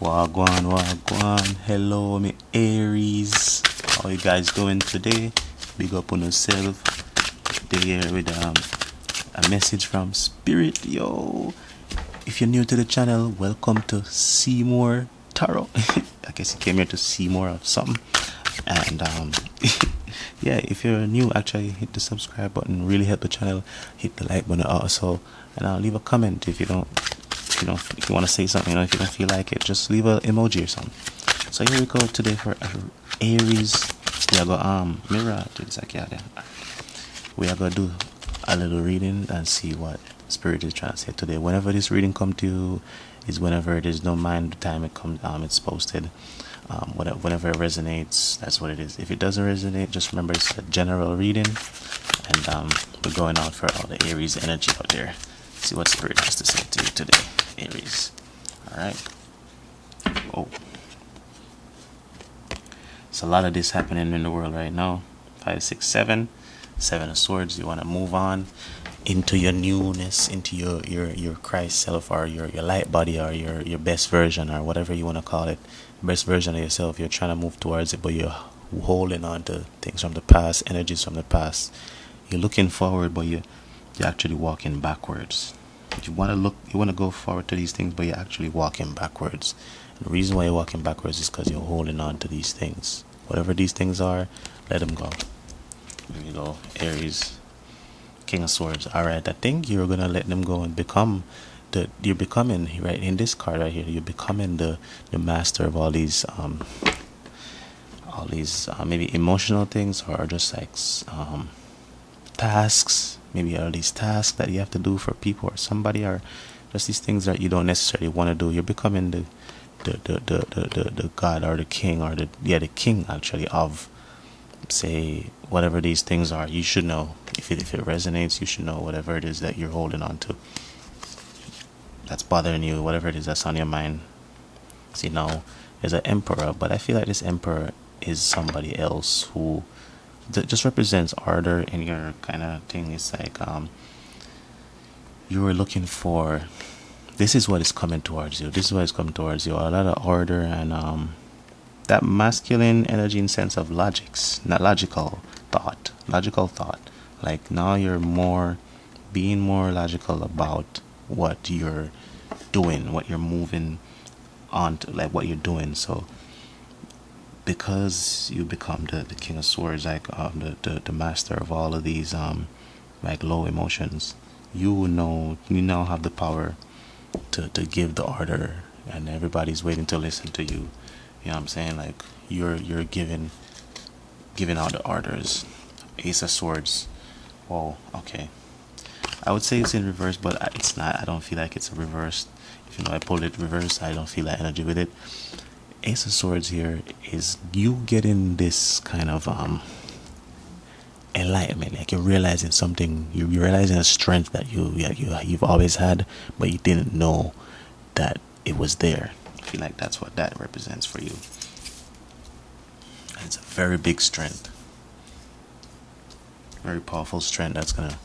Wagwan, wagwan. Hello, me Aries. How you guys doing today? Big up on yourself. Today here with a message from Spirit. Yo, if you're new to the channel, welcome to See More Tarot. I guess you came here to see more of something. And yeah, if you're new, actually hit the subscribe button. Really help the channel. Hit the like button also, and leave a comment if you don't. If you want to say something, if you don't feel like it, just leave an emoji or something. So here we go today for Aries. We are going mirror to this like, yeah, we are going to do a little reading and see what Spirit is trying to say today. Whenever this reading come to you is whenever it is. Don't mind the time it comes. It's posted. Whenever it resonates, that's what it is. If it doesn't resonate, just remember it's a general reading, and we're going out for all the Aries energy out there. See what Spirit has to say to you today, Aries. Alright. Whoa. There's a lot of this happening in the world right now. 5, 6, 7. 7 of Swords. You want to move on into your newness, into your Christ self, or your light body, or your best version, or whatever you want to call it. Best version of yourself. You're trying to move towards it, but you're holding on to things from the past, energies from the past. You're looking forward, but you're actually walking backwards. You want to go forward to these things, but you're actually walking backwards. And the reason why you're walking backwards is because you're holding on to these things. Whatever these things are, let them go. Here you go, Aries, King of Swords. Alright, I think you're gonna let them go and become you're becoming, right in this card right here, you're becoming the master of all these maybe emotional things, or just like tasks. Maybe all these tasks that you have to do for people or somebody, or just these things that you don't necessarily want to do. You're becoming the god, or the king, or the king actually of, say, whatever these things are. You should know if it resonates. You should know whatever it is that you're holding on to, that's bothering you, whatever it is that's on your mind. See, now there's an emperor, but I feel like this emperor is somebody else who just represents order in your kind of thing. It's like you were looking for, this is what is coming towards you. This is what is coming towards you. A lot of order and that masculine energy in sense of logical thought. Like now you're being more logical about what you're doing, what you're moving on to, like what you're doing. So because you become the King of Swords, like the master of all of these like low emotions, you now have the power to give the order, and everybody's waiting to listen to you. You know what I'm saying? Like you're giving out the orders. Ace of Swords. Whoa, okay. I would say it's in reverse, but it's not. I don't feel like it's reversed. If I pulled it reverse, I don't feel that energy with it. Ace of Swords here is you getting this kind of enlightenment, like you're realizing something. You're realizing a strength that you've always had, but you didn't know that it was there. I feel like that's what that represents for you. And it's a very big strength, very powerful strength that's gonna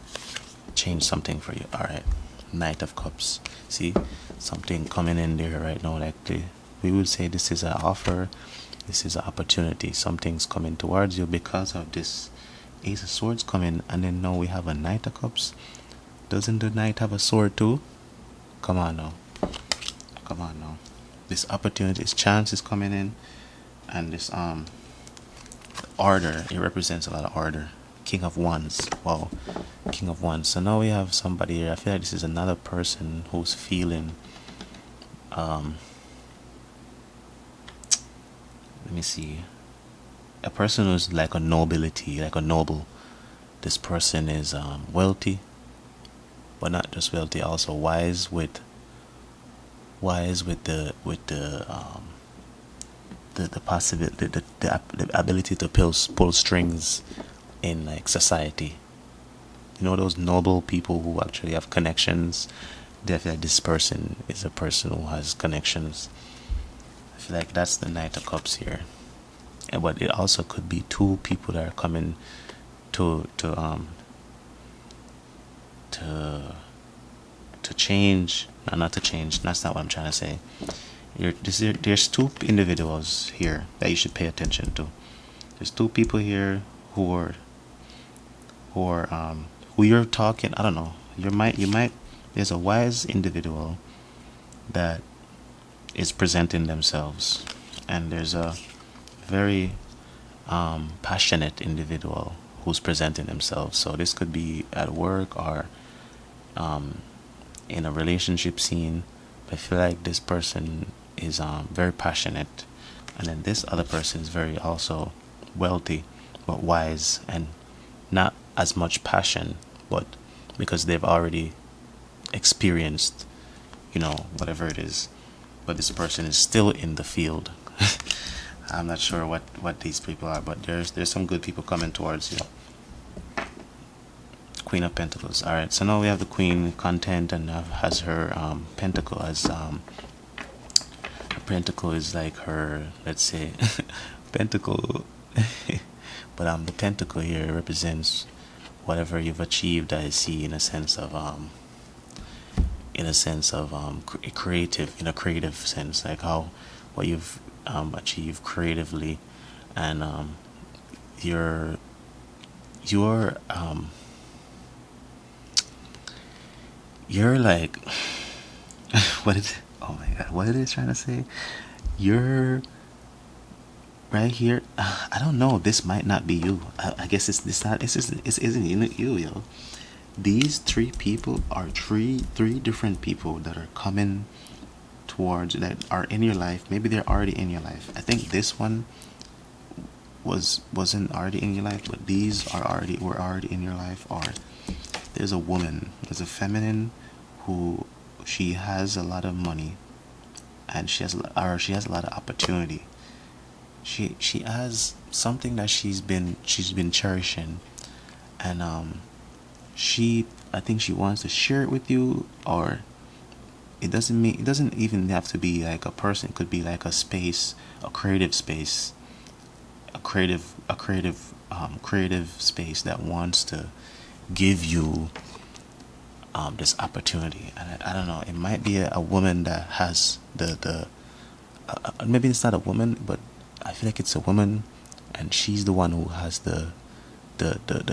change something for you. All right, Knight of Cups. See something coming in there right now, like we would say this is an offer, this is an opportunity. Something's coming towards you because of this Ace of Swords coming, and then now we have a Knight of Cups. Doesn't the Knight have a sword too? Come on now. This opportunity, this chance is coming in, and this order, it represents a lot of order. King of Wands. Wow, King of Wands. So now we have somebody here. I feel like this is another person who's feeling let me see, a person who's like a nobility, like a noble. This person is wealthy, but not just wealthy, also wise with the possibility, the ability to pull strings in like society. Those noble people who actually have connections. I feel like this person is a person who has connections. I feel like that's the Knight of Cups here. But it also could be two people that are coming to change. No, not to change. That's not what I'm trying to say. There's two individuals here that you should pay attention to. There's two people here who you're talking. I don't know. You might. There's a wise individual that is presenting themselves, and there's a very passionate individual who's presenting themselves. So this could be at work or in a relationship scene. I feel like this person is very passionate, and then this other person is very also wealthy but wise, and not as much passion, but because they've already experienced, whatever it is. But this person is still in the field. I'm not sure what these people are, but there's some good people coming towards you. Queen of Pentacles. All right, so now we have the Queen content, and has her pentacle as a pentacle is like her, let's say, pentacle. But the pentacle here represents whatever you've achieved. I see in a sense of creative, in a creative sense, like what you've achieved creatively, and you're like oh my god, what it is trying to say? You're right here. I don't know. This might not be you. I guess it's not. It isn't you, yo. These three people are three different people that are coming towards, that are in your life. Maybe they're already in your life. I think this one wasn't already in your life, but these were already in your life. Or there's a woman, there's a feminine who, she has a lot of money, and she has a lot of opportunity. She has something that she's been cherishing, and I think she wants to share it with you. Or it doesn't even have to be like a person. It could be like a space, a creative space, a creative space that wants to give you this opportunity. And I don't know, it might be a woman that has the maybe it's not a woman, but I feel like it's a woman, and she's the one who has the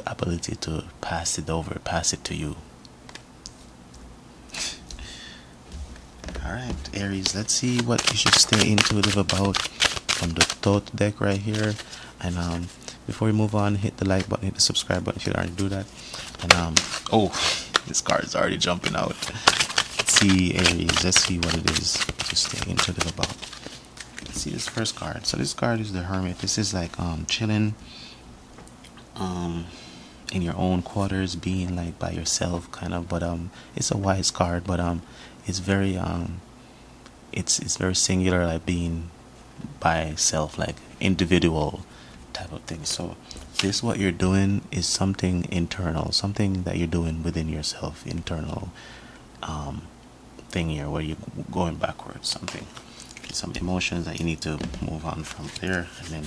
ability to pass it to you. Alright, Aries, let's see what you should stay intuitive about from the thought deck right here. And before we move on, hit the like button, hit the subscribe button if you already do that. And oh, this card is already jumping out. Let's see, Aries, let's see what it is to stay intuitive about. Let's see this first card. So this card is the Hermit. This is like chilling in your own quarters, being like by yourself kind of. But it's a wise card, but it's very it's very singular, like being by self, like individual type of thing. So this, what you're doing is something internal, something that you're doing within yourself, internal thing here, where you're going backwards, something, some emotions that you need to move on from there. And then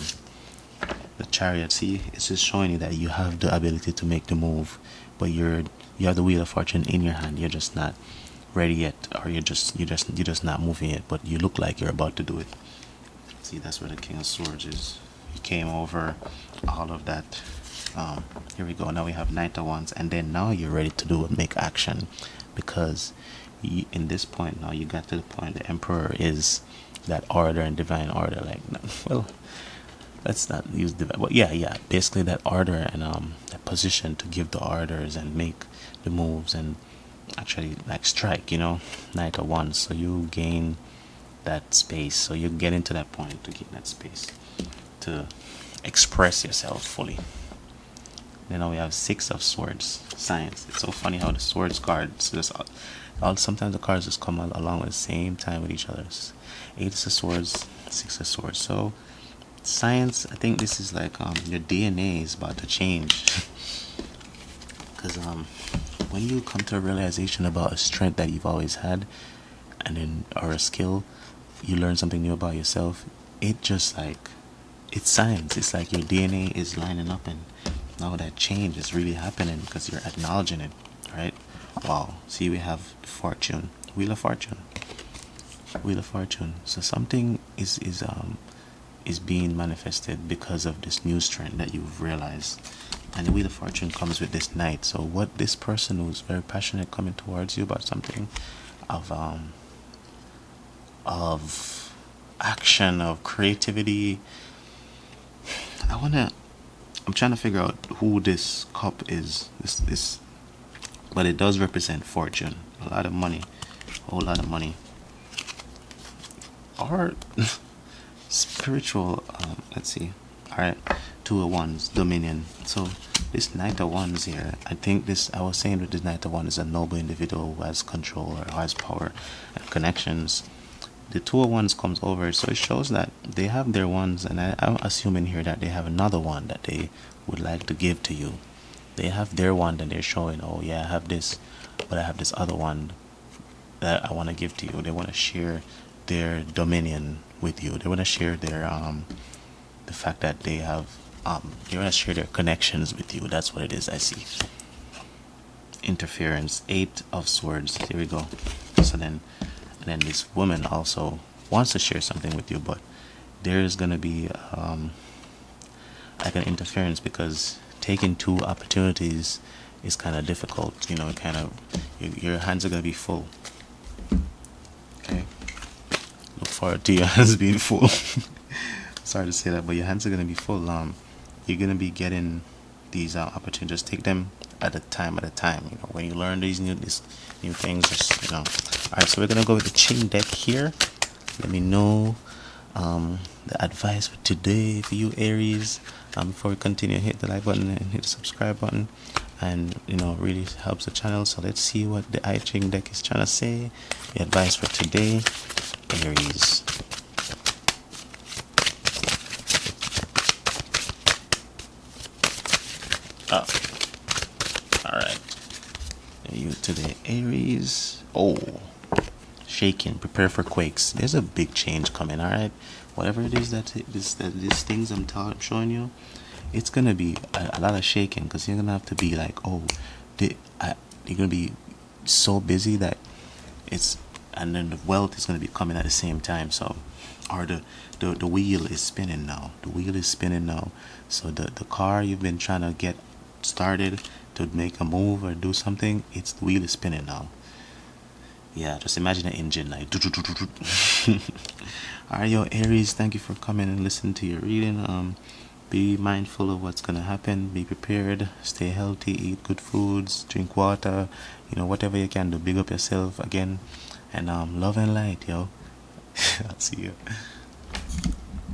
the Chariot, see, it's just showing you that you have the ability to make the move, but you have the Wheel of Fortune in your hand. You're just not ready yet, or you're just not moving it, but you look like you're about to do it. See, that's where the King of Swords is. He came over all of that. Here we go. Now we have Knight of Wands, and then now you're ready to do it, make action, because in this point now you got to the point. The Emperor is that order and divine order. Like, well, let's not use divine, but yeah, basically that order and that position to give the orders and make the moves and actually like strike. Knight of Wands. So you gain that space. So you get into that point to gain that space to express yourself fully. Then we have Six of Swords, Science. It's so funny how the Swords cards just sometimes the cards just come along at the same time with each other. Eight of Swords, Six of Swords. So Science, I think this is like your DNA is about to change. Because when you come to a realization about a strength that you've always had, and then, or a skill, you learn something new about yourself, it just like, it's science. It's like your DNA is lining up, and now that change is really happening because you're acknowledging it, right? Wow. See, we have Fortune, Wheel of Fortune. Wheel of Fortune. So something is being manifested because of this new strength that you've realized. And the Wheel of Fortune comes with this Knight. So what this person who's very passionate coming towards you about something of action, of creativity. I'm trying to figure out who this cup is. This but it does represent fortune. A lot of money. A whole lot of money. Or spiritual, let's see. Alright, Two of Wands, Dominion. So this Knight of Wands here, I was saying that this Knight of Wands is a noble individual who has control or has power and connections. The Two of Wands comes over, so it shows that they have their wands, and I'm assuming here that they have another one that they would like to give to you. They have their wand and they're showing, oh yeah, I have this, but I have this other one that I want to give to you. They want to share their dominion with you. They want to share their the fact that they want to share their connections with you. That's what it is. I see. Interference. 8 of Swords. Here we go. So then, and then this woman also wants to share something with you, but there's gonna be like an interference, because taking 2 opportunities is kind of difficult. You know, your hands are gonna be full. Okay. Look forward to your hands being full. Sorry to say that, but your hands are gonna be full. You're gonna be getting these opportunities. Just take them at a time. You know, when you learn these new things, just, you know. All right, so we're gonna go with the Ching deck here. Let me know the advice for today for you, Aries. Before we continue, hit the like button and hit the subscribe button, and you know, really helps the channel. So let's see what the I Ching deck is trying to say. The advice for today, Aries. Oh, all right. You today, Aries. Oh, shaking. Prepare for quakes. There's a big change coming. All right. Whatever it is that these things I'm showing you, it's gonna be a lot of shaking, because you're gonna have to be like, oh, you're gonna be so busy that and then the wealth is gonna be coming at the same time. So, or the wheel is spinning now. The wheel is spinning now. So the car you've been trying to get started to make a move or do something, the wheel is spinning now. Yeah, just imagine an engine like. Alright, yo, Aries, thank you for coming and listening to your reading. Be mindful of what's gonna happen. Be prepared. Stay healthy. Eat good foods. Drink water. You know, whatever you can do. Big up yourself again. And love and light, yo. I'll see you.